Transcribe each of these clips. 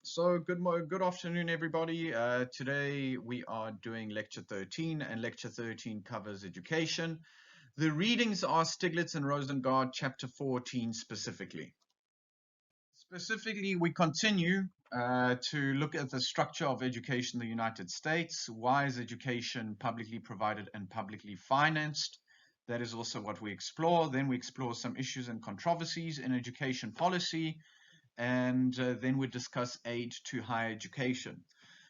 So, good afternoon, everybody. Today we are doing lecture 13, and lecture 13 covers education. The readings are Stiglitz and Rosengard, chapter 14 specifically. Specifically, we continue to look at the structure of education in the United States. Why is education publicly provided and publicly financed? That is also what we explore. Then we explore some issues and controversies in education policy, and then we discuss aid to higher education.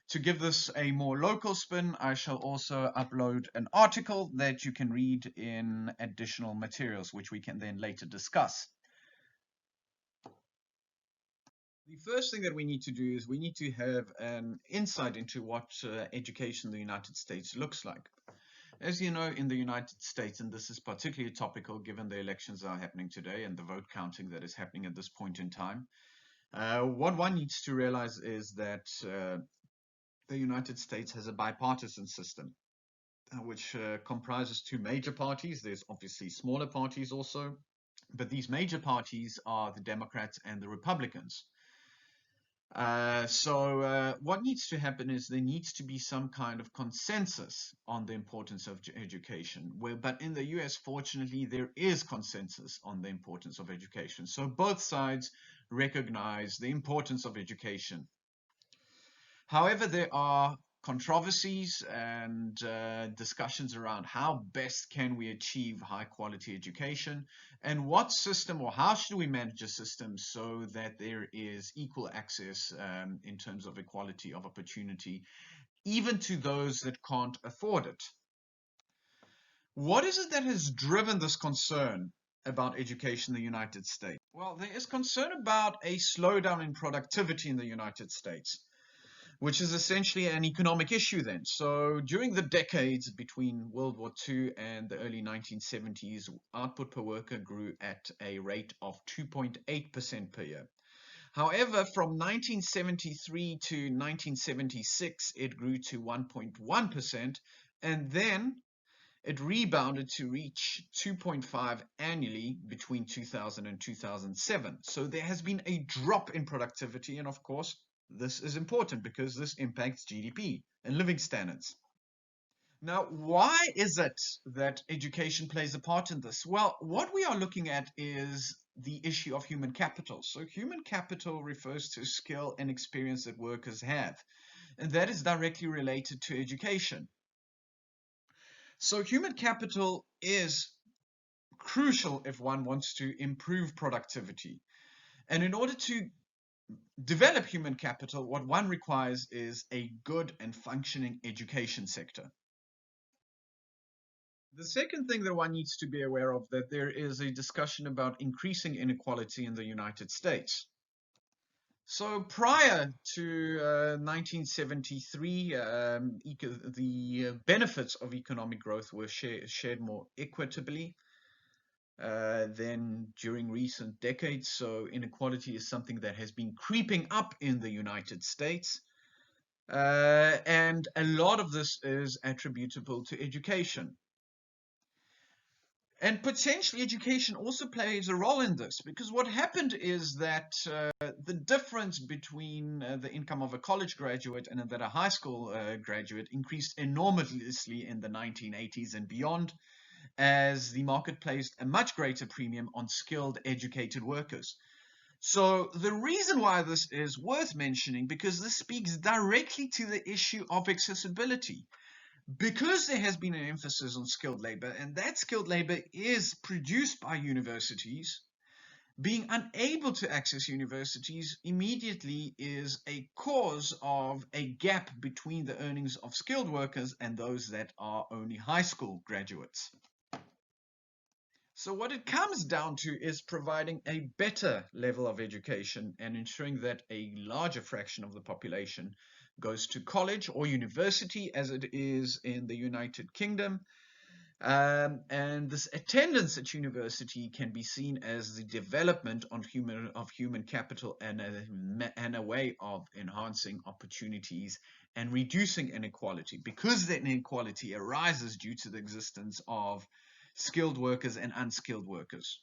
To give this a more local spin, I shall also upload an article that you can read in additional materials, which we can then later discuss. The first thing that we need to do is we need to have an insight into what education in the United States looks like. As you know, in the United States, and this is particularly topical given the elections that are happening today and the vote counting that is happening at this point in time, what one needs to realize is that the United States has a bipartisan system, which comprises two major parties. There's obviously smaller parties also, but these major parties are the Democrats and the Republicans. What needs to happen is there needs to be some kind of consensus on the importance of education. But in the US, fortunately, there is consensus on the importance of education. So both sides recognize the importance of education. However, there are controversies and discussions around how best can we achieve high quality education, and what system or how should we manage a system so that there is equal access in terms of equality of opportunity, even to those that can't afford it. What is it that has driven this concern about education in the United States? Well, there is concern about a slowdown in productivity in the United States, which is essentially an economic issue then. So during the decades between World War II and the early 1970s, output per worker grew at a rate of 2.8% per year. However, from 1973 to 1976, it grew to 1.1%, and then it rebounded to reach 2.5 annually between 2000 and 2007. So there has been a drop in productivity, and of course, this is important because this impacts GDP and living standards. Now, why is it that education plays a part in this? Well, what we are looking at is the issue of human capital. So human capital refers to skill and experience that workers have, and that is directly related to education. So human capital is crucial if one wants to improve productivity. And in order to develop human capital, what one requires is a good and functioning education sector. The second thing that one needs to be aware of, that there is a discussion about increasing inequality in the United States. So prior to 1973, the benefits of economic growth were shared more equitably than during recent decades. So inequality is something that has been creeping up in the United States. And a lot of this is attributable to education. And potentially education also plays a role in this, because what happened is that the difference between the income of a college graduate and that a high school graduate increased enormously in the 1980s and beyond, as the market placed a much greater premium on skilled, educated workers. So the reason why this is worth mentioning, because this speaks directly to the issue of accessibility. Because there has been an emphasis on skilled labor, and that skilled labor is produced by universities, being unable to access universities immediately is a cause of a gap between the earnings of skilled workers and those that are only high school graduates. So what it comes down to is providing a better level of education and ensuring that a larger fraction of the population goes to college or university, as it is in the United Kingdom. And this attendance at university can be seen as the development of human capital and a way of enhancing opportunities and reducing inequality, because that inequality arises due to the existence of skilled workers and unskilled workers.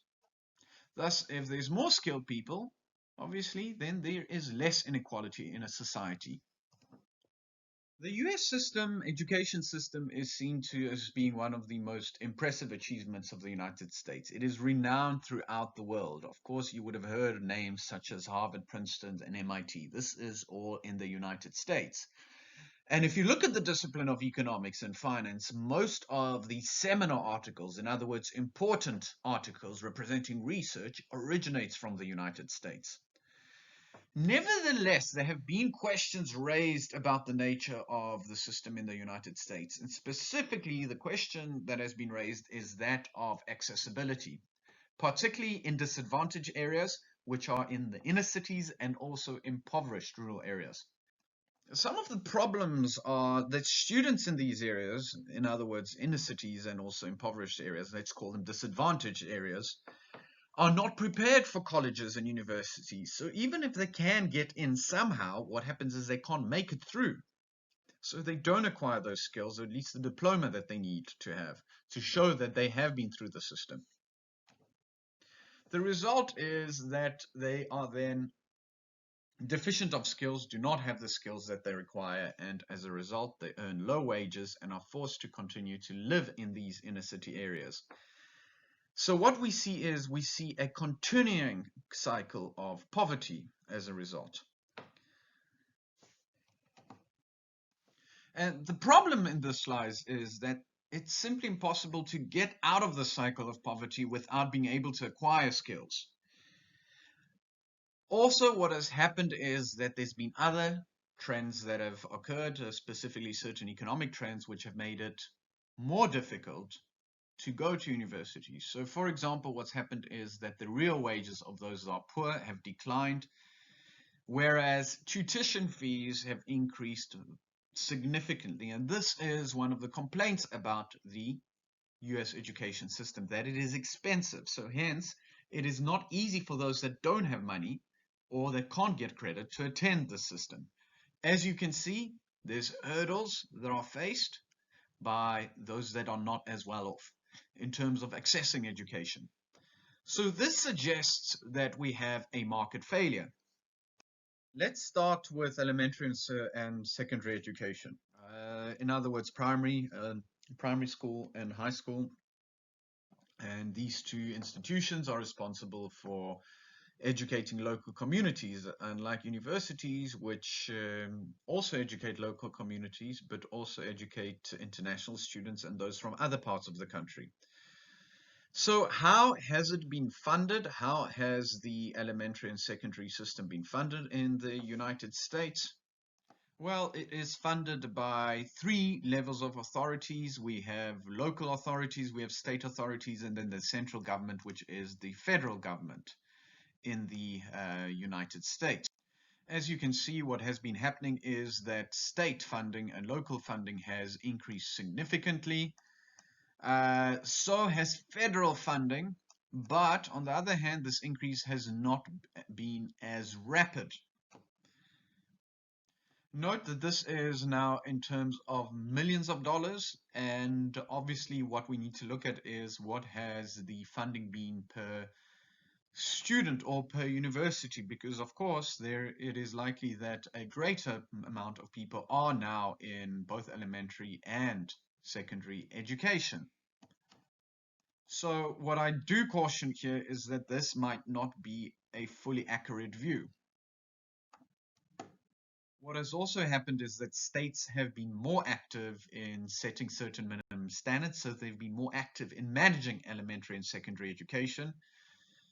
Thus, if there's more skilled people, obviously, then there is less inequality in a society. The US education system, is seen to as being one of the most impressive achievements of the United States. It is renowned throughout the world. Of course, you would have heard names such as Harvard, Princeton, and MIT. This is all in the United States. And if you look at the discipline of economics and finance, most of the seminal articles, in other words, important articles representing research, originates from the United States. Nevertheless, there have been questions raised about the nature of the system in the United States, and specifically the question that has been raised is that of accessibility, particularly in disadvantaged areas, which are in the inner cities and also impoverished rural areas. Some of the problems are that students in these areas, in other words, inner cities and also impoverished areas, let's call them disadvantaged areas, are not prepared for colleges and universities. So even if they can get in somehow, what happens is they can't make it through. So they don't acquire those skills, or at least the diploma that they need to have to show that they have been through the system. The result is that they are then deficient of skills, do not have the skills that they require, and as a result, they earn low wages and are forced to continue to live in these inner city areas. So what we see is a continuing cycle of poverty as a result. And the problem in this slide is that it's simply impossible to get out of the cycle of poverty without being able to acquire skills. Also, what has happened is that there's been other trends that have occurred, specifically certain economic trends, which have made it more difficult to go to university. So for example, what's happened is that the real wages of those that are poor have declined, whereas tuition fees have increased significantly. And this is one of the complaints about the US education system, that it is expensive. So hence, it is not easy for those that don't have money or that can't get credit to attend the system. As you can see, there's hurdles that are faced by those that are not as well off in terms of accessing education. So this suggests that we have a market failure. Let's start with elementary and secondary education. In other words, primary school and high school. And these two institutions are responsible for educating local communities, unlike universities, which also educate local communities, but also educate international students and those from other parts of the country. So how has it been funded? How has the elementary and secondary system been funded in the United States? Well, it is funded by three levels of authorities. We have local authorities, we have state authorities, and then the central government, which is the federal government in the United States. As you can see, what has been happening is that state funding and local funding has increased significantly. So has federal funding, but on the other hand, this increase has not been as rapid. Note that this is now in terms of millions of dollars, and obviously what we need to look at is what has the funding been per student or per university, because of course it is likely that a greater amount of people are now in both elementary and secondary education. So what I do caution here is that this might not be a fully accurate view. What has also happened is that states have been more active in setting certain minimum standards, so they've been more active in managing elementary and secondary education.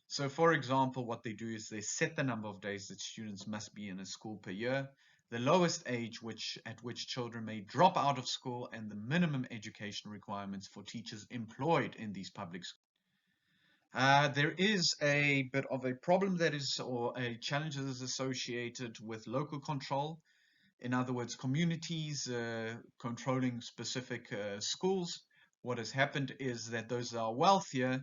So for example, what they do is they set the number of days that students must be in a school per year, the lowest age at which children may drop out of school, and the minimum education requirements for teachers employed in these public schools. There is a bit of a problem or a challenge that is associated with local control. In other words, communities controlling specific schools. What has happened is that those that are wealthier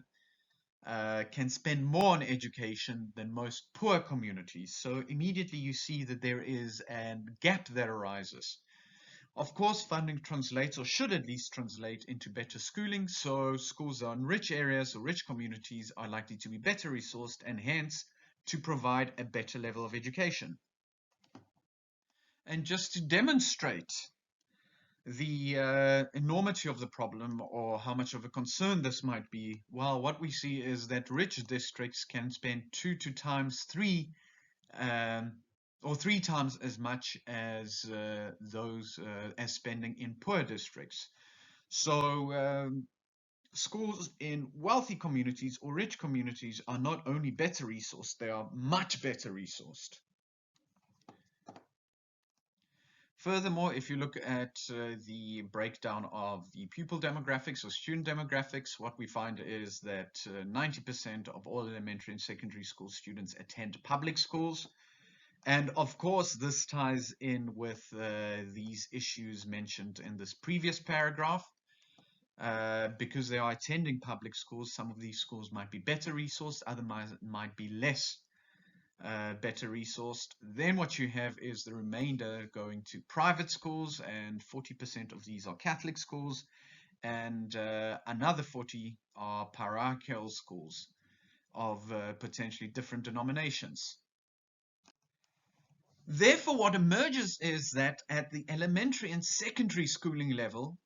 can spend more on education than most poor communities. So immediately you see that there is a gap that arises. Of course, funding translates, or should at least translate, into better schooling. So schools that are in rich areas or rich communities are likely to be better resourced, and hence to provide a better level of education. And just to demonstrate the enormity of the problem, or how much of a concern this might be, well, what we see is that rich districts can spend 3 or 3 times as much as those as spending in poor districts. So schools in wealthy communities or rich communities are not only better resourced, they are much better resourced. Furthermore, if you look at the breakdown of the pupil demographics or student demographics, what we find is that 90% of all elementary and secondary school students attend public schools. And of course, this ties in with these issues mentioned in this previous paragraph. Because they are attending public schools, some of these schools might be better resourced, others might be less better resourced. Then what you have is the remainder going to private schools, and 40% of these are Catholic schools, and another 40 are parochial schools of potentially different denominations. Therefore, what emerges is that at the elementary and secondary schooling level,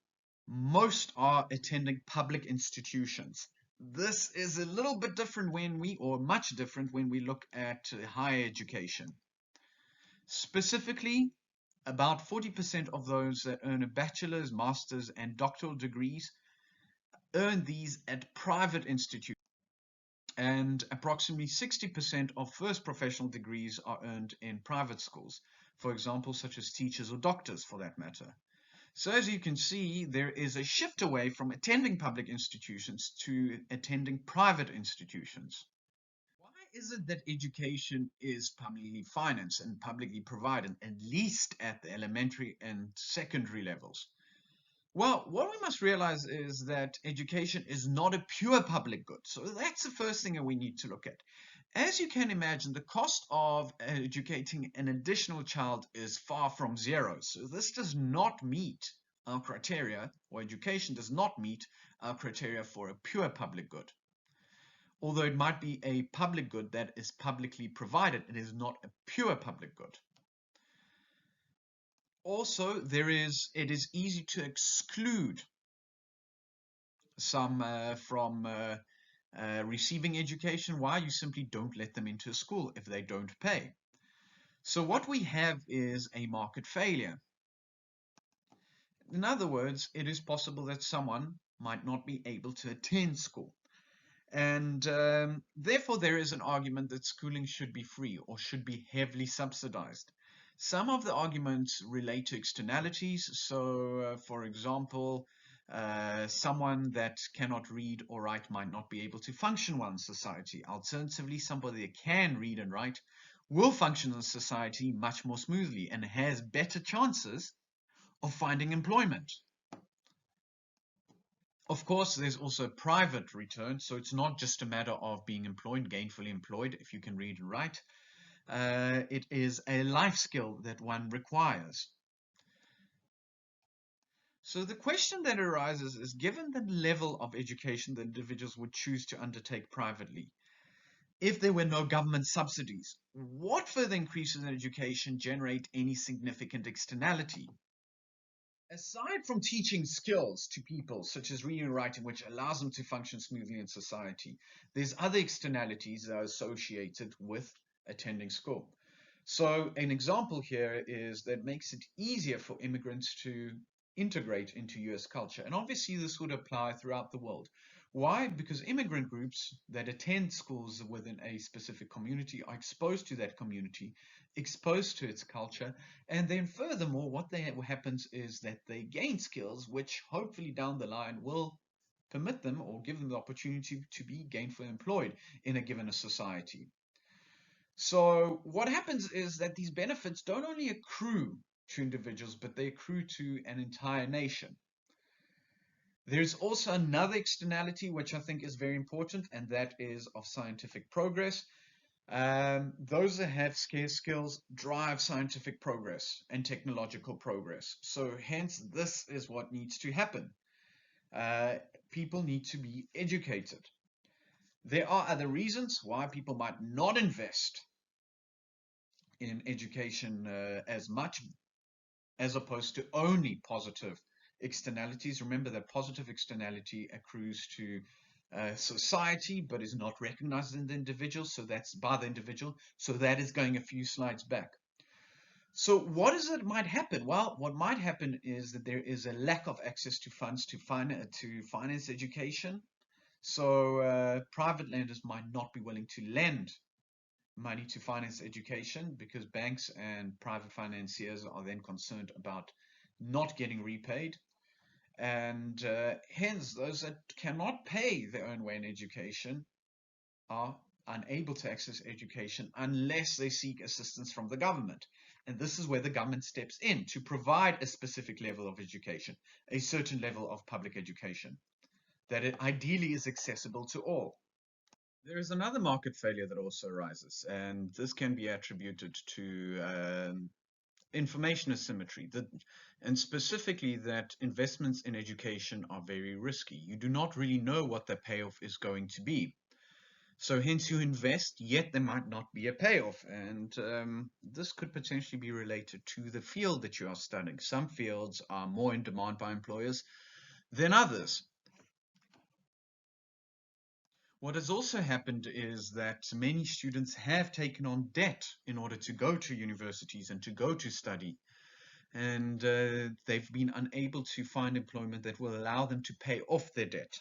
most are attending public institutions. This is a little bit different much different when we look at higher education. Specifically, about 40% of those that earn a bachelor's, master's, and doctoral degrees earn these at private institutions. And approximately 60% of first professional degrees are earned in private schools, for example, such as teachers or doctors for that matter. So as you can see, there is a shift away from attending public institutions to attending private institutions. Why is it that education is publicly financed and publicly provided, at least at the elementary and secondary levels? Well, what we must realize is that education is not a pure public good. So that's the first thing that we need to look at. As you can imagine, the cost of educating an additional child is far from zero. So this does not meet our criteria, or education does not meet our criteria for a pure public good. Although it might be a public good that is publicly provided, it is not a pure public good. Also, it is easy to exclude some from receiving education. Why? You simply don't let them into a school if they don't pay. So what we have is a market failure. In other words, it is possible that someone might not be able to attend school. And therefore, there is an argument that schooling should be free or should be heavily subsidized. Some of the arguments relate to externalities. So, for example, someone that cannot read or write might not be able to function well in society. Alternatively, somebody that can read and write will function in society much more smoothly and has better chances of finding employment. Of course, there's also private return, so it's not just a matter of being employed, gainfully employed, if you can read and write. It is a life skill that one requires. So the question that arises is, given the level of education that individuals would choose to undertake privately, if there were no government subsidies, what further increases in education generate any significant externality? Aside from teaching skills to people, such as reading and writing, which allows them to function smoothly in society, there's other externalities that are associated with attending school. So an example here is that makes it easier for immigrants to integrate into US culture. And obviously this would apply throughout the world. Why? Because immigrant groups that attend schools within a specific community are exposed to that community, exposed to its culture, and then furthermore, what happens is that they gain skills which hopefully down the line will permit them or give them the opportunity to be gainfully employed in a given society. So what happens is that these benefits don't only accrue to individuals, but they accrue to an entire nation. There's also another externality which I think is very important, and that is of scientific progress. Those that have scarce skills drive scientific progress and technological progress. So hence, this is what needs to happen. People need to be educated. There are other reasons why people might not invest in education as much, as opposed to only positive externalities. Remember that positive externality accrues to society, but is not recognized in the individual. So that's by the individual. So that is going a few slides back. So what is it might happen? Well, what might happen is that there is a lack of access to funds to finance education. So private lenders might not be willing to lend money to finance education because banks and private financiers are then concerned about not getting repaid. And hence, those that cannot pay their own way in education are unable to access education unless they seek assistance from the government. And this is where the government steps in to provide a specific level of education, a certain level of public education, that it ideally is accessible to all. There is another market failure that also arises, and this can be attributed to information asymmetry, and specifically that investments in education are very risky. You do not really know what the payoff is going to be. So hence you invest, yet there might not be a payoff. And this could potentially be related to the field that you are studying. Some fields are more in demand by employers than others. What has also happened is that many students have taken on debt in order to go to universities and to go to study. And they've been unable to find employment that will allow them to pay off their debt.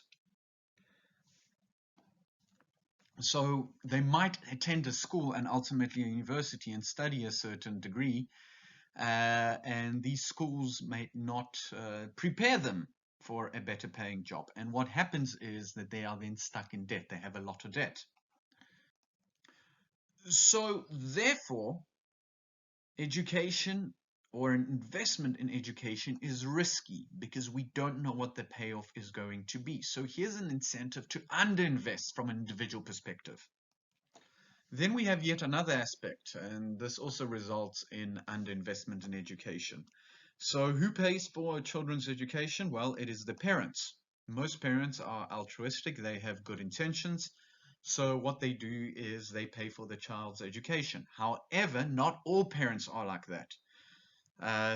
So they might attend a school and ultimately a university and study a certain degree, and these schools may not prepare them for a better paying job. And what happens is that they are then stuck in debt. They have a lot of debt. So therefore, education or an investment in education is risky because we don't know what the payoff is going to be. So here's an incentive to underinvest from an individual perspective. Then we have yet another aspect, and this also results in underinvestment in education. So who pays for children's education? Well, it is the parents. Most parents are altruistic, they have good intentions. So what they do is they pay for the child's education. However, not all parents are like that.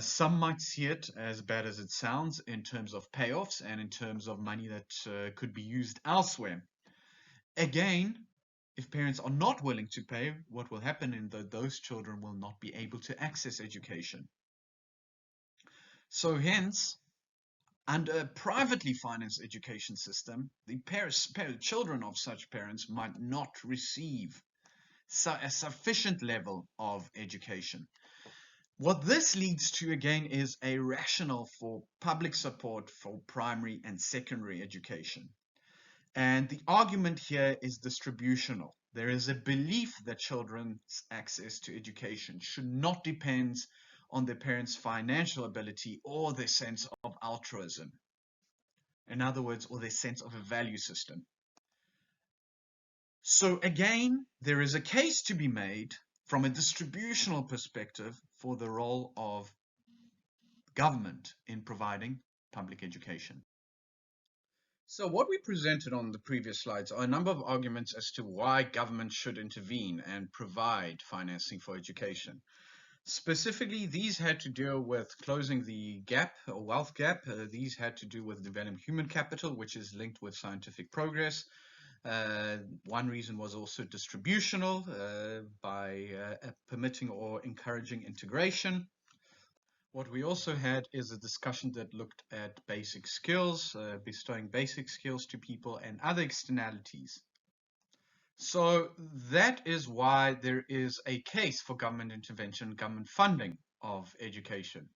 Some might see it as bad as it sounds in terms of payoffs and in terms of money that could be used elsewhere. Again, if parents are not willing to pay, what will happen is that those children will not be able to access education. So hence, under a privately financed education system, the children of such parents might not receive a sufficient level of education. What this leads to, again, is a rationale for public support for primary and secondary education. And the argument here is distributional. There is a belief that children's access to education should not depend on their parents' financial ability or their sense of altruism. In other words, or their sense of a value system. So again, there is a case to be made from a distributional perspective for the role of government in providing public education. So what we presented on the previous slides are a number of arguments as to why government should intervene and provide financing for education. Specifically, these had to deal with closing the gap or wealth gap. These had to do with developing human capital, which is linked with scientific progress. One reason was also distributional by permitting or encouraging integration. What we also had is a discussion that looked at basic skills, bestowing basic skills to people and other externalities. So that is why there is a case for government intervention, government funding of education.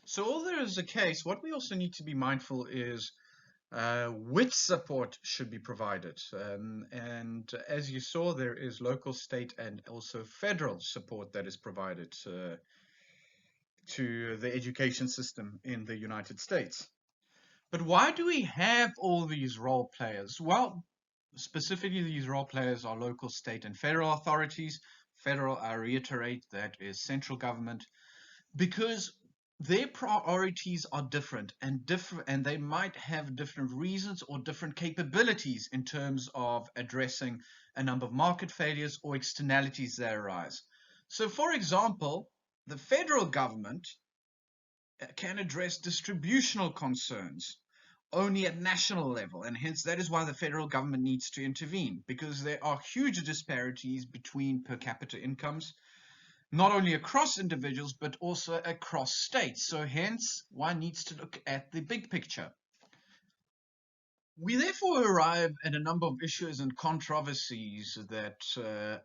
So although there is a case, what we also need to be mindful is which support should be provided. And as you saw, there is local, state, and also federal support that is provided to the education system in the United States. But why do we have all these role players? Well, specifically these role players are local, state, and federal authorities. Federal, I reiterate, that is central government, because their priorities are different, and they might have different reasons or different capabilities in terms of addressing a number of market failures or externalities that arise. So, for example, the federal government can address distributional concerns only at national level, and hence that is why the federal government needs to intervene, because there are huge disparities between per capita incomes, not only across individuals but also across states. So hence one needs to look at the big picture. We therefore arrive at a number of issues and controversies that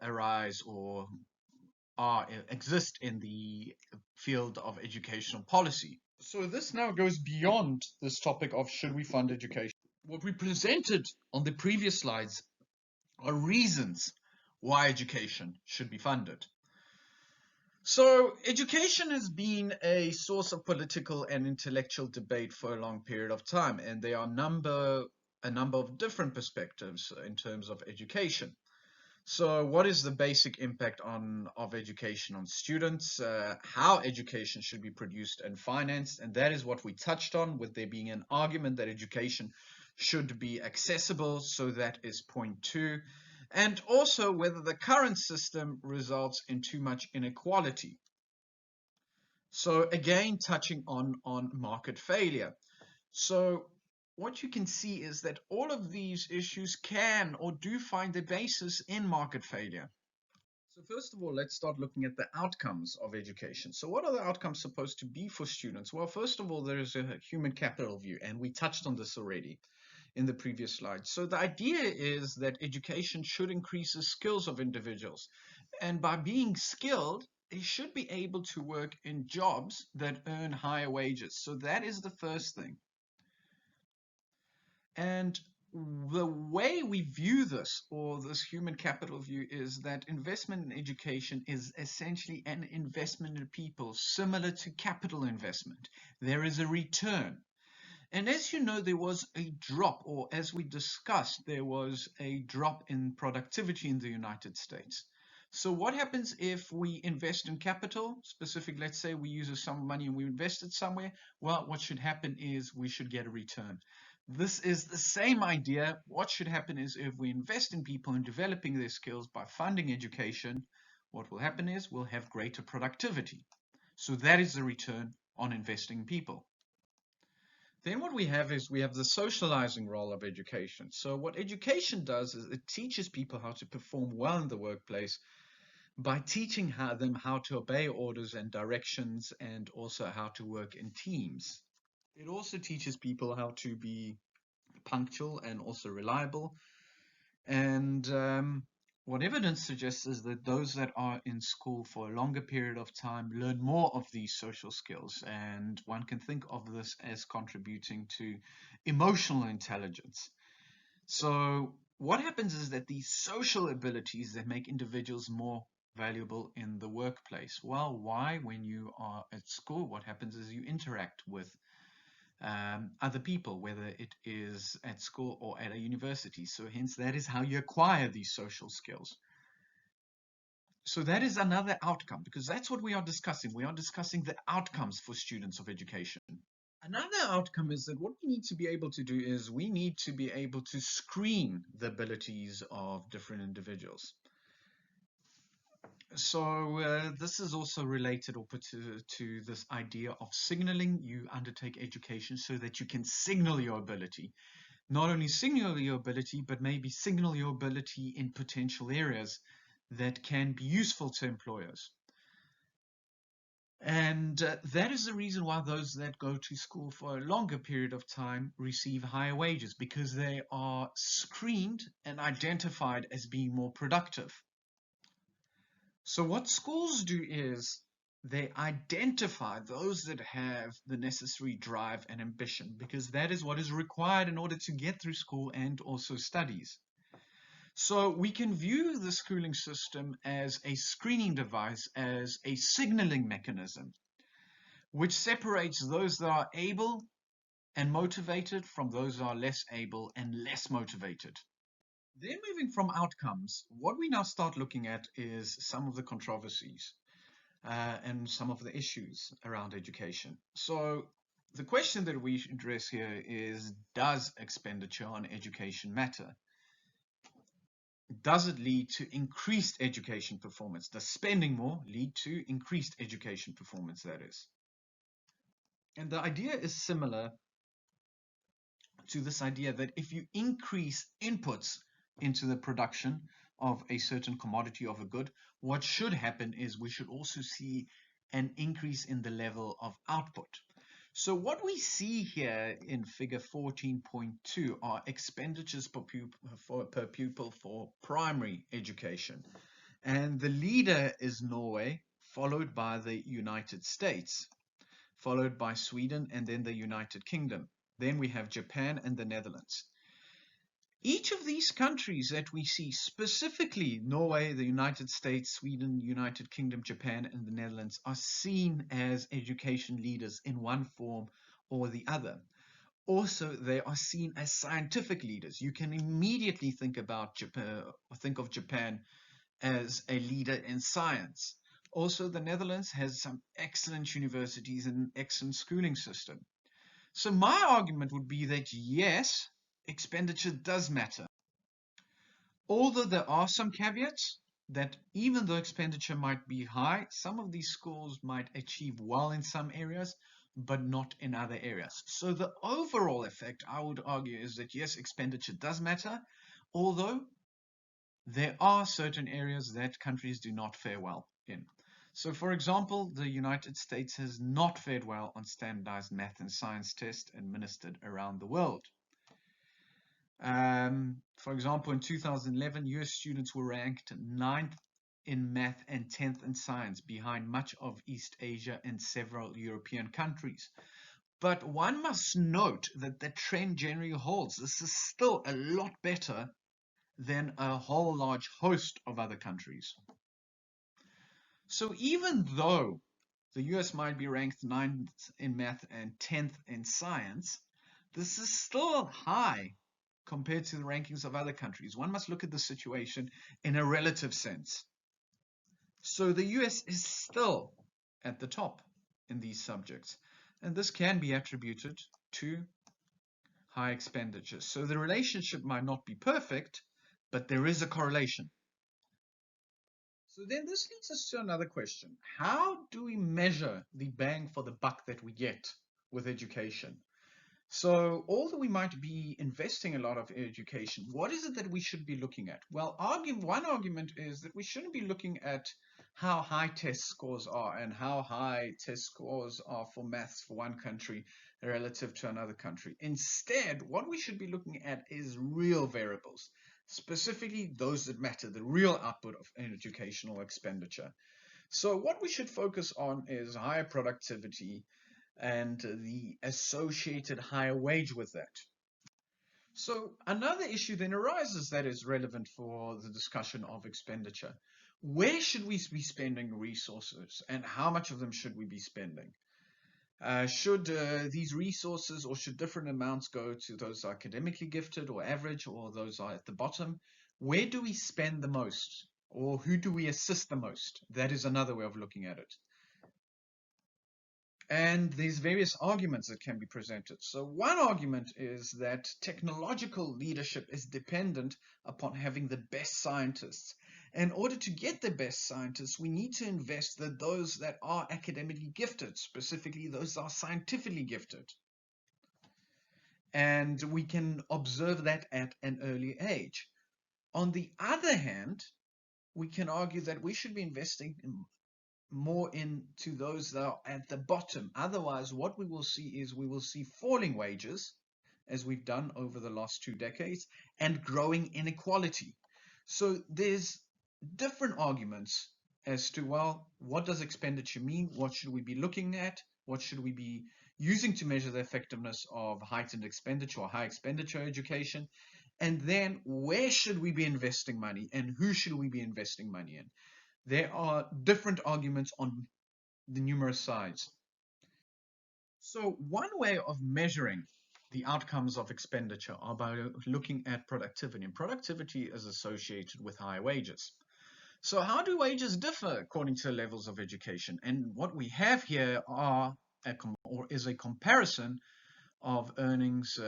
arise or exist in the field of educational policy. So this now goes beyond this topic of should we fund education. What we presented on the previous slides are reasons why education should be funded. So education has been a source of political and intellectual debate for a long period of time, and there are a number of different perspectives in terms of education. So what is the basic impact of education on students, how education should be produced and financed, and that is what we touched on, with there being an argument that education should be accessible, so that is point 2, and also whether the current system results in too much inequality. So again, touching on market failure. So what you can see is that all of these issues can or do find their basis in market failure. So first of all, let's start looking at the outcomes of education. So what are the outcomes supposed to be for students? Well, first of all, there is a human capital view, and we touched on this already in the previous slide. So the idea is that education should increase the skills of individuals. And by being skilled, they should be able to work in jobs that earn higher wages. So that is the first thing. And the way we view this, or this human capital view, is that investment in education is essentially an investment in people, similar to capital investment. There is a return. And as you know, there was a drop, or as we discussed, there was a drop in productivity in the United States. So what happens if we invest in capital, specifically, let's say we use a sum of money and we invest it somewhere? Well, what should happen is we should get a return. This is the same idea. What should happen is if we invest in people and developing their skills by funding education, what will happen is we'll have greater productivity. So that is the return on investing in people. Then what we have is we have the socializing role of education. So what education does is it teaches people how to perform well in the workplace by teaching them how to obey orders and directions, and also how to work in teams. It also teaches people how to be punctual and also reliable. And what evidence suggests is that those that are in school for a longer period of time learn more of these social skills, and one can think of this as contributing to emotional intelligence. So what happens is that these social abilities that make individuals more valuable in the workplace. Well, why? When you are at school, what happens is you interact with other people, whether it is at school or at a university. So hence that is how you acquire these social skills. So that is another outcome, because that's what we are discussing. We are discussing the outcomes for students of education. Another outcome is that what we need to be able to do is we need to be able to screen the abilities of different individuals. So this is also related to this idea of signaling. You undertake education so that you can signal your ability. Not only signal your ability, but maybe signal your ability in potential areas that can be useful to employers. And that is the reason why those that go to school for a longer period of time receive higher wages, because they are screened and identified as being more productive. So what schools do is they identify those that have the necessary drive and ambition, because that is what is required in order to get through school and also studies. So we can view the schooling system as a screening device, as a signaling mechanism, which separates those that are able and motivated from those that are less able and less motivated. Then moving from outcomes, what we now start looking at is some of the controversies. and some of the issues around education. So the question that we should address here is, does expenditure on education matter? Does it lead to increased education performance? Does spending more lead to increased education performance, that is? And the idea is similar to this idea that if you increase inputs into the production of a certain commodity of a good, what should happen is we should also see an increase in the level of output. So what we see here in figure 14.2 are expenditures per pupil for primary education. And the leader is Norway, followed by the United States, followed by Sweden, and then the United Kingdom. Then we have Japan and the Netherlands. Each of these countries that we see, specifically Norway, the United States, Sweden, United Kingdom, Japan, and the Netherlands, are seen as education leaders in one form or the other. Also, they are seen as scientific leaders. You can immediately think about Japan, or think of Japan as a leader in science. Also, the Netherlands has some excellent universities and an excellent schooling system. So my argument would be that yes, expenditure does matter. Although there are some caveats that even though expenditure might be high, some of these schools might achieve well in some areas, but not in other areas. So the overall effect, I would argue, is that yes, expenditure does matter, although there are certain areas that countries do not fare well in. So, for example, the United States has not fared well on standardized math and science tests administered around the world. For example, in 2011, US students were ranked 9th in math and 10th in science, behind much of East Asia and several European countries. But one must note that the trend generally holds. This is still a lot better than a whole large host of other countries. So even though the US might be ranked 9th in math and 10th in science, this is still high compared to the rankings of other countries. One must look at the situation in a relative sense. So the US is still at the top in these subjects, and this can be attributed to high expenditure. So the relationship might not be perfect, but there is a correlation. So then this leads us to another question. How do we measure the bang for the buck that we get with education? So although we might be investing a lot of education, what is it that we should be looking at? Well, one argument is that we shouldn't be looking at how high test scores are and how high test scores are for maths for one country relative to another country. Instead, what we should be looking at is real variables, specifically those that matter, the real output of educational expenditure. So what we should focus on is higher productivity and the associated higher wage with that. So another issue then arises that is relevant for the discussion of expenditure. Where should we be spending resources and how much of them should we be spending? Should these resources or should different amounts go to those academically gifted or average or those are at the bottom? Where do we spend the most or who do we assist the most? That is another way of looking at it. And there's various arguments that can be presented. So one argument is that technological leadership is dependent upon having the best scientists. In order to get the best scientists, we need to invest in those that are academically gifted, specifically those that are scientifically gifted. And we can observe that at an early age. On the other hand, we can argue that we should be investing more into those that are at the bottom. Otherwise, what we will see is we will see falling wages, as we've done over the last 2 decades, and growing inequality. So there's different arguments as to, well, what does expenditure mean? What should we be looking at? What should we be using to measure the effectiveness of heightened expenditure or high expenditure education? And then where should we be investing money and who should we be investing money in? There are different arguments on the numerous sides. So one way of measuring the outcomes of expenditure are by looking at productivity, and productivity is associated with high wages. So how do wages differ according to levels of education? And what we have here is a comparison of earnings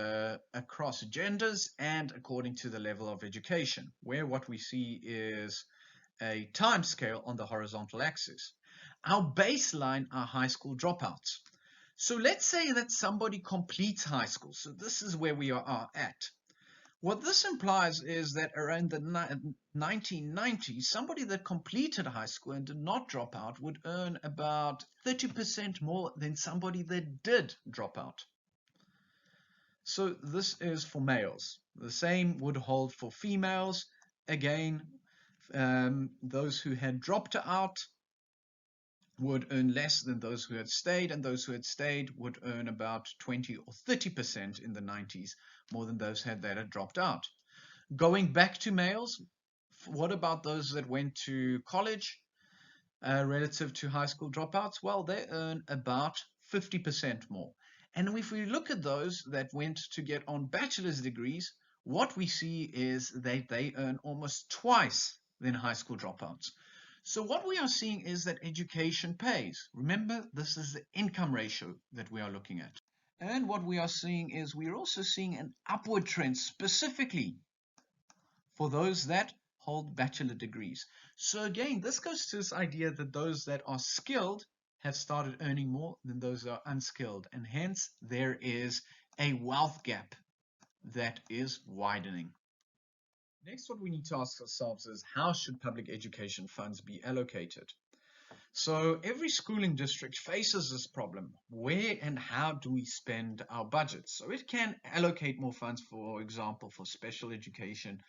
across genders and according to the level of education, where what we see is a time scale on the horizontal axis. Our baseline are high school dropouts. So let's say that somebody completes high school. So this is where we are at. What this implies is that around the 1990s, somebody that completed high school and did not drop out would earn about 30% more than somebody that did drop out. So this is for males. The same would hold for females. Again, those who had dropped out would earn less than those who had stayed, and those who had stayed would earn about 20 or 30% in the 90s more than those that had dropped out. Going back to males, what about those that went to college relative to high school dropouts? Well, they earn about 50% more. And if we look at those that went to get on bachelor's degrees, what we see is that they earn almost twice than high school dropouts. So what we are seeing is that education pays. Remember, this is the income ratio that we are looking at. And what we are seeing is we're also seeing an upward trend specifically for those that hold bachelor degrees. So again, this goes to this idea that those that are skilled have started earning more than those that are unskilled, and hence there is a wealth gap that is widening. Next, what we need to ask ourselves is how should public education funds be allocated? So every schooling district faces this problem. Where and how do we spend our budgets? So it can allocate more funds, for example, for special education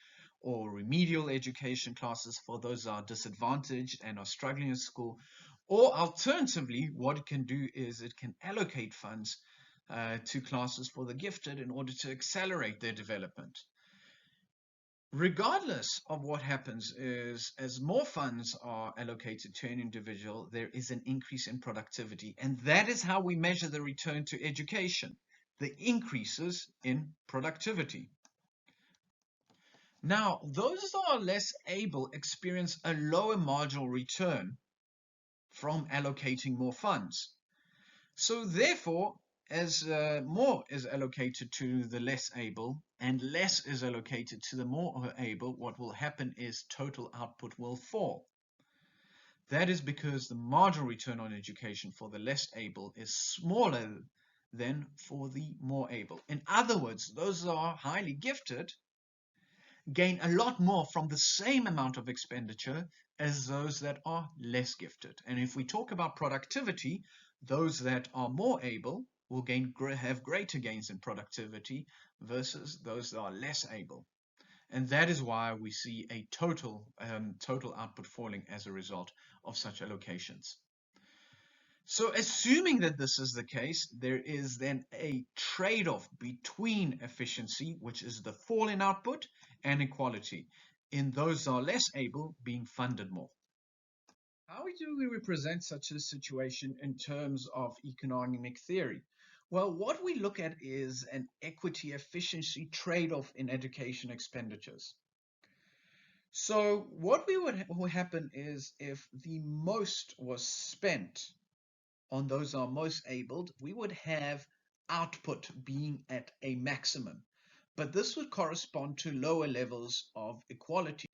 or remedial education classes for those that are disadvantaged and are struggling at school. Or alternatively, what it can do is it can allocate funds to classes for the gifted in order to accelerate their development. Regardless of what happens is, as more funds are allocated to an individual, there is an increase in productivity. And that is how we measure the return to education, the increases in productivity. Now, those that are less able experience a lower marginal return from allocating more funds. So therefore, as more is allocated to the less able and less is allocated to the more able, what will happen is total output will fall. That is because the marginal return on education for the less able is smaller than for the more able. In other words, those that are highly gifted gain a lot more from the same amount of expenditure as those that are less gifted. And if we talk about productivity, those that are more able will have greater gains in productivity versus those that are less able. And that is why we see a total output falling as a result of such allocations. So assuming that this is the case, there is then a trade-off between efficiency, which is the fall in output, and equality, in those that are less able being funded more. How do we represent such a situation in terms of economic theory? Well, what we look at is an equity efficiency trade-off in education expenditures. So what would happen is if the most was spent on those that are most abled, we would have output being at a maximum. But this would correspond to lower levels of equality.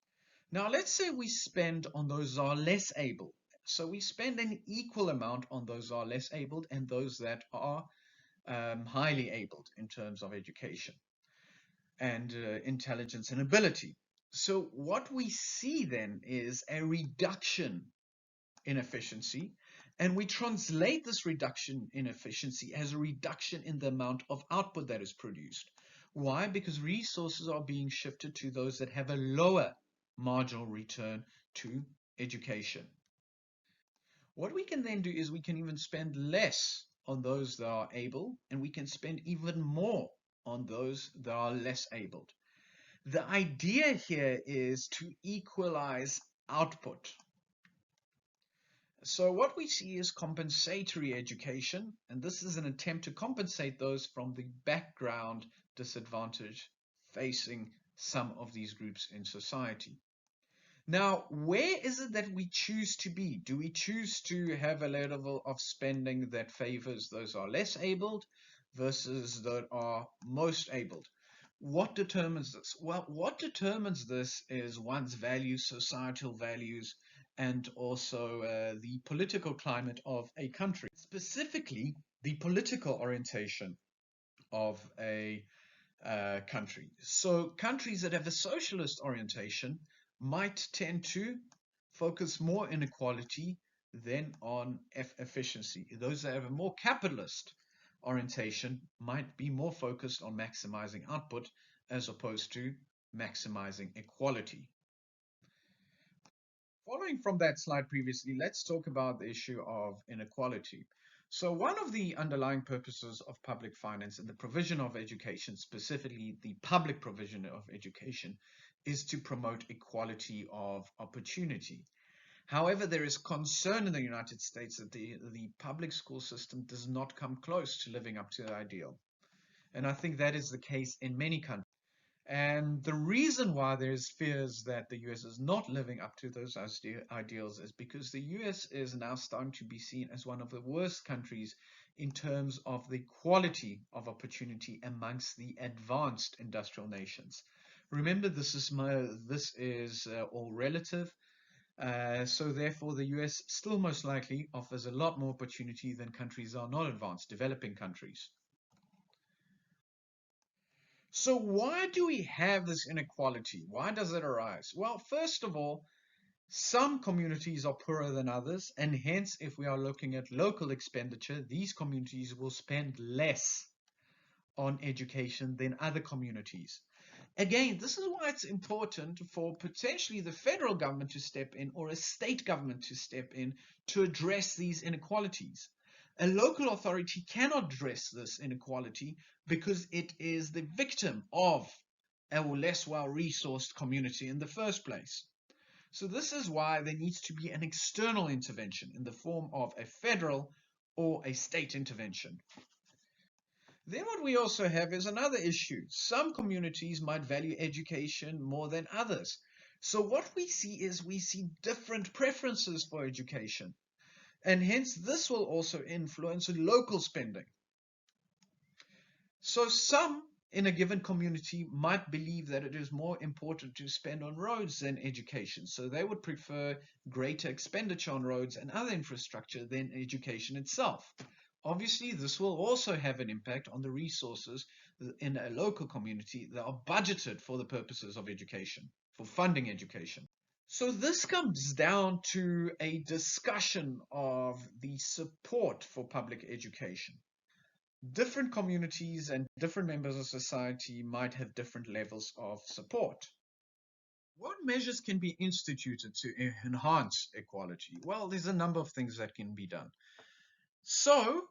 Now, let's say we spend on those that are less able. So we spend an equal amount on those that are less abled and those that are highly abled in terms of education and intelligence and ability. So what we see then is a reduction in efficiency, and we translate this reduction in efficiency as a reduction in the amount of output that is produced. Why? Because resources are being shifted to those that have a lower marginal return to education. What we can then do is we can even spend less on those that are able, and we can spend even more on those that are less abled. The idea here is to equalize output. So what we see is compensatory education, and this is an attempt to compensate those from the background disadvantage facing some of these groups in society. Now, where is it that we choose to be? Do we choose to have a level of spending that favors those who are less abled versus those are most abled? What determines this? Well, what determines this is one's values, societal values, and also the political climate of a country, specifically the political orientation of a country. So countries that have a socialist orientation might tend to focus more inequality than on efficiency. Those that have a more capitalist orientation might be more focused on maximizing output as opposed to maximizing equality. Following from that slide previously, let's talk about the issue of inequality. So one of the underlying purposes of public finance and the provision of education, specifically the public provision of education, is to promote equality of opportunity. However, there is concern in the United States that the public school system does not come close to living up to the ideal. And I think that is the case in many countries. And the reason why there's fears that the US is not living up to those ideals is because the US is now starting to be seen as one of the worst countries in terms of the quality of opportunity amongst the advanced industrial nations. Remember, this is all relative. So therefore, the US still most likely offers a lot more opportunity than countries that are not advanced, developing countries. So why do we have this inequality? Why does it arise? Well, first of all, some communities are poorer than others, and hence, if we are looking at local expenditure, these communities will spend less on education than other communities. Again, this is why it's important for potentially the federal government to step in or a state government to step in to address these inequalities. A local authority cannot address this inequality because it is the victim of a less well-resourced community in the first place. So this is why there needs to be an external intervention in the form of a federal or a state intervention. Then what we also have is another issue. Some communities might value education more than others. So what we see is we see different preferences for education. And hence this will also influence local spending. So some in a given community might believe that it is more important to spend on roads than education. So they would prefer greater expenditure on roads and other infrastructure than education itself. Obviously, this will also have an impact on the resources in a local community that are budgeted for the purposes of education, for funding education. So this comes down to a discussion of the support for public education. Different communities and different members of society might have different levels of support. What measures can be instituted to enhance equality? Well, there's a number of things that can be done. So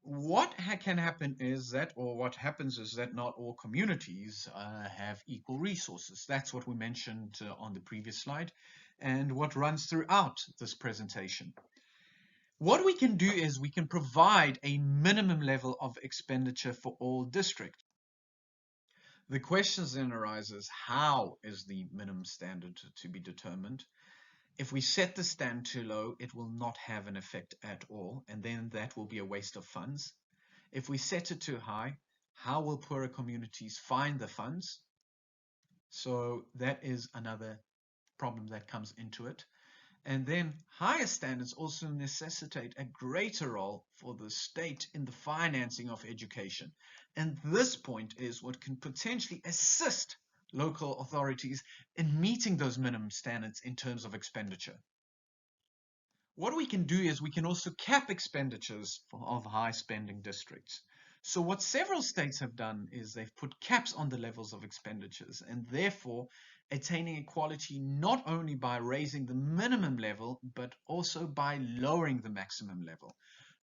what can happen is that, or what happens is that not all communities have equal resources. That's what we mentioned on the previous slide and what runs throughout this presentation. What we can do is we can provide a minimum level of expenditure for all districts. The question then arises, how is the minimum standard to be determined? If we set the stand too low, it will not have an effect at all, and then that will be a waste of funds. If we set it too high, how will poorer communities find the funds? So that is another problem that comes into it. And then higher standards also necessitate a greater role for the state in the financing of education. And this point is what can potentially assist local authorities in meeting those minimum standards in terms of expenditure. What we can do is we can also cap expenditures of high spending districts. So what several states have done is they've put caps on the levels of expenditures and therefore attaining equality not only by raising the minimum level, but also by lowering the maximum level.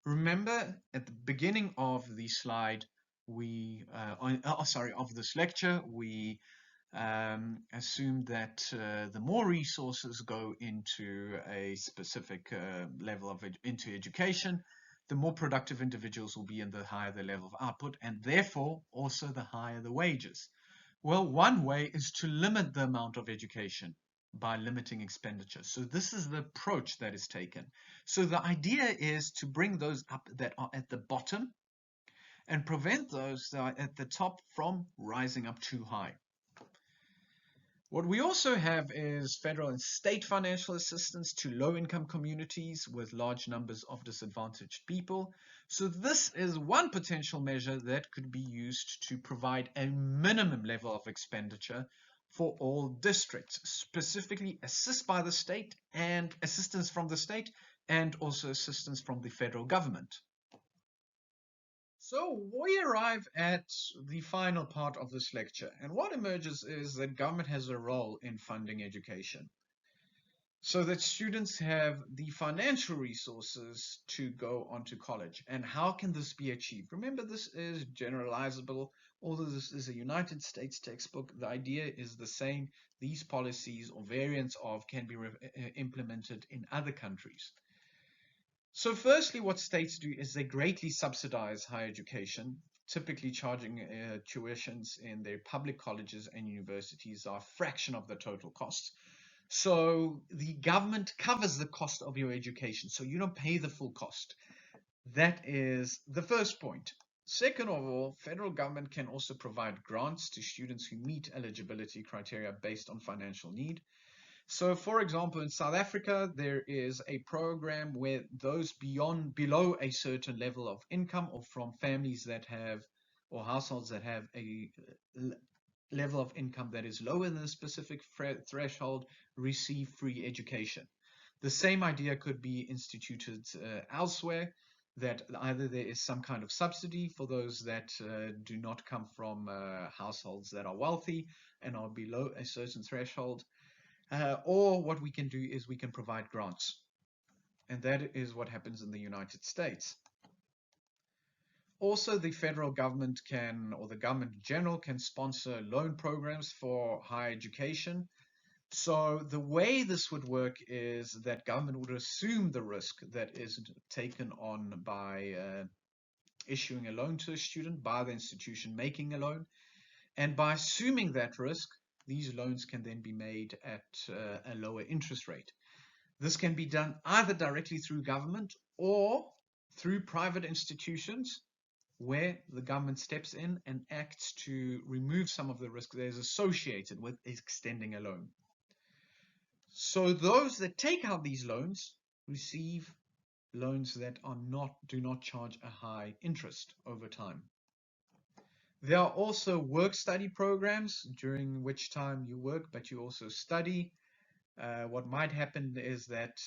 Remember at the beginning of the slide, of this lecture, we assumed that the more resources go into a specific level of into education, the more productive individuals will be and the higher the level of output, and therefore also the higher the wages. Well, one way is to limit the amount of education by limiting expenditure. So this is the approach that is taken. So the idea is to bring those up that are at the bottom and prevent those that are at the top from rising up too high. What we also have is federal and state financial assistance to low-income communities with large numbers of disadvantaged people. So this is one potential measure that could be used to provide a minimum level of expenditure for all districts, specifically assistance from the state and also assistance from the federal government. So we arrive at the final part of this lecture, and what emerges is that government has a role in funding education so that students have the financial resources to go on to college. And how can this be achieved? Remember, this is generalizable. Although this is a United States textbook, the idea is the same. These policies or variants of can be implemented in other countries. So firstly, what states do is they greatly subsidize higher education, typically charging tuitions in their public colleges and universities are a fraction of the total cost. So the government covers the cost of your education, so you don't pay the full cost. That is the first point. Second of all, federal government can also provide grants to students who meet eligibility criteria based on financial need. So, for example, in South Africa, there is a program where those below a certain level of income or from families that have or households that have a level of income that is lower than a specific threshold receive free education. The same idea could be instituted elsewhere, that either there is some kind of subsidy for those that do not come from households that are wealthy and are below a certain threshold. Or what we can do is we can provide grants. And that is what happens in the United States. Also, the federal government can, or the government in general, can sponsor loan programs for higher education. So the way this would work is that government would assume the risk that is taken on by issuing a loan to a student, by the institution making a loan. And by assuming that risk, these loans can then be made at a lower interest rate. This can be done either directly through government or through private institutions where the government steps in and acts to remove some of the risk that is associated with extending a loan. So those that take out these loans receive loans that do not charge a high interest over time. There are also work-study programs during which time you work, but you also study. What might happen is that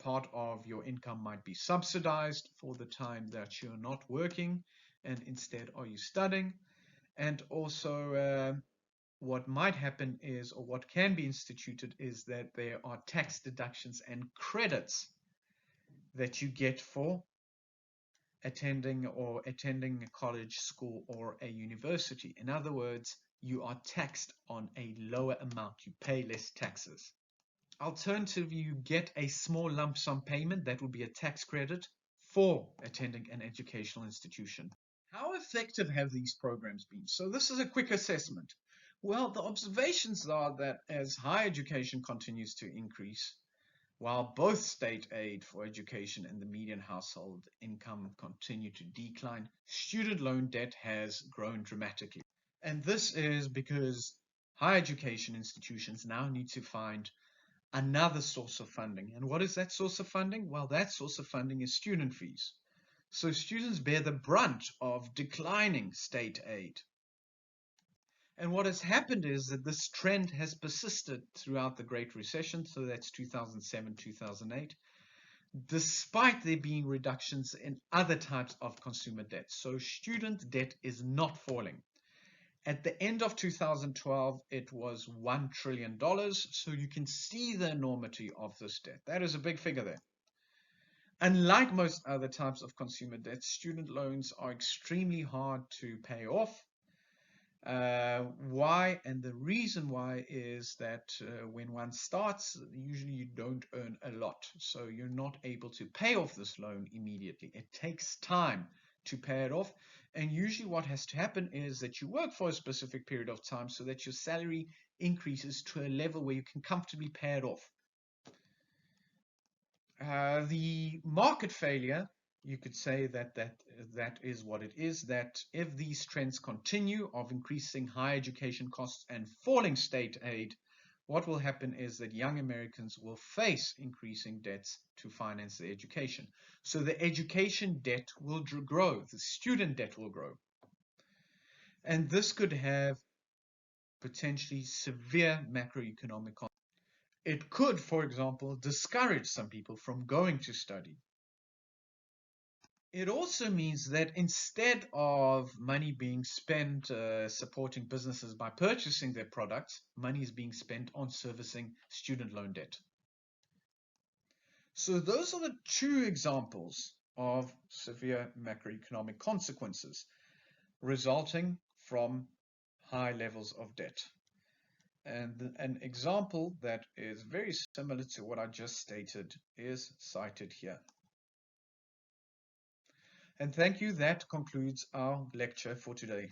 part of your income might be subsidized for the time that you're not working, and instead are you studying. And also what might happen is, or what can be instituted, is that there are tax deductions and credits that you get for attending a college, school, or a university. In other words, you are taxed on a lower amount. You pay less taxes. Alternatively, you get a small lump sum payment that would be a tax credit for attending an educational institution. How effective have these programs been? So this is a quick assessment. Well, the observations are that as higher education continues to increase, while both state aid for education and the median household income continue to decline, student loan debt has grown dramatically. And this is because higher education institutions now need to find another source of funding. And what is that source of funding? Well, that source of funding is student fees. So students bear the brunt of declining state aid. And what has happened is that this trend has persisted throughout the Great Recession, so that's 2007, 2008, despite there being reductions in other types of consumer debt. So student debt is not falling. At the end of 2012, it was $1 trillion, so you can see the enormity of this debt. That is a big figure there. Unlike most other types of consumer debt, student loans are extremely hard to pay off. Why? And the reason why is that when one starts, usually you don't earn a lot. So you're not able to pay off this loan immediately. It takes time to pay it off. And usually what has to happen is that you work for a specific period of time so that your salary increases to a level where you can comfortably pay it off. The market failure, you could say that is what it is, that if these trends continue of increasing higher education costs and falling state aid, what will happen is that young Americans will face increasing debts to finance their education. So the education debt will grow, the student debt will grow. And this could have potentially severe macroeconomic consequences. It could, for example, discourage some people from going to study. It also means that instead of money being spent supporting businesses by purchasing their products, money is being spent on servicing student loan debt. So those are the two examples of severe macroeconomic consequences resulting from high levels of debt. And an example that is very similar to what I just stated is cited here. And thank you. That concludes our lecture for today.